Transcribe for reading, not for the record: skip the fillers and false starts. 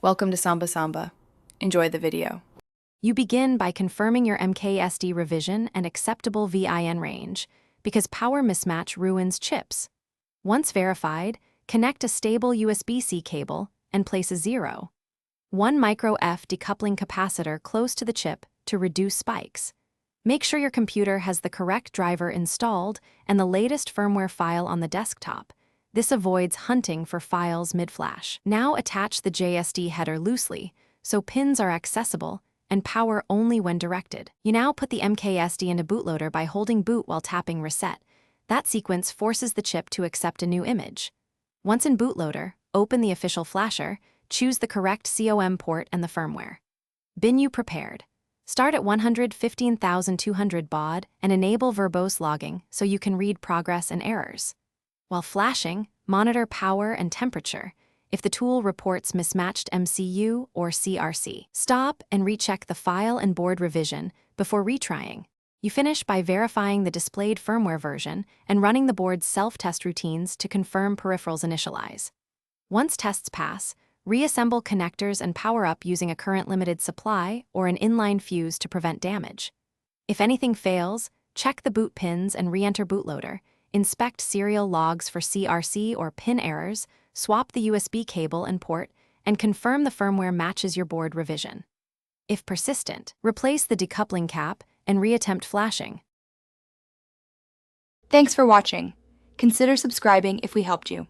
Welcome to Samba Samba. Enjoy the video. You begin by confirming your MKSD revision and acceptable VIN range, because power mismatch ruins chips. Once verified, connect a stable USB-C cable and place a 1 micro-F decoupling capacitor close to the chip to reduce spikes. Make sure your computer has the correct driver installed and the latest firmware file on the desktop. This avoids hunting for files mid-flash. Now attach the JSD header loosely, so pins are accessible and power only when directed. You now put the MKSD into bootloader by holding boot while tapping reset. That sequence forces the chip to accept a new image. Once in bootloader, open the official flasher, choose the correct COM port and the firmware. BINU prepared. Start at 115,200 baud and enable verbose logging so you can read progress and errors. While flashing, monitor power and temperature. If the tool reports mismatched MCU or CRC, stop and recheck the file and board revision before retrying. You finish by verifying the displayed firmware version and running the board's self-test routines to confirm peripherals initialize. Once tests pass, reassemble connectors and power up using a current limited supply or an inline fuse to prevent damage. If anything fails, check the boot pins and re-enter bootloader. Inspect serial logs for CRC or pin errors, swap the USB cable and port, and confirm the firmware matches your board revision. If persistent, replace the decoupling cap and reattempt flashing. Thanks for watching. Consider subscribing if we helped you.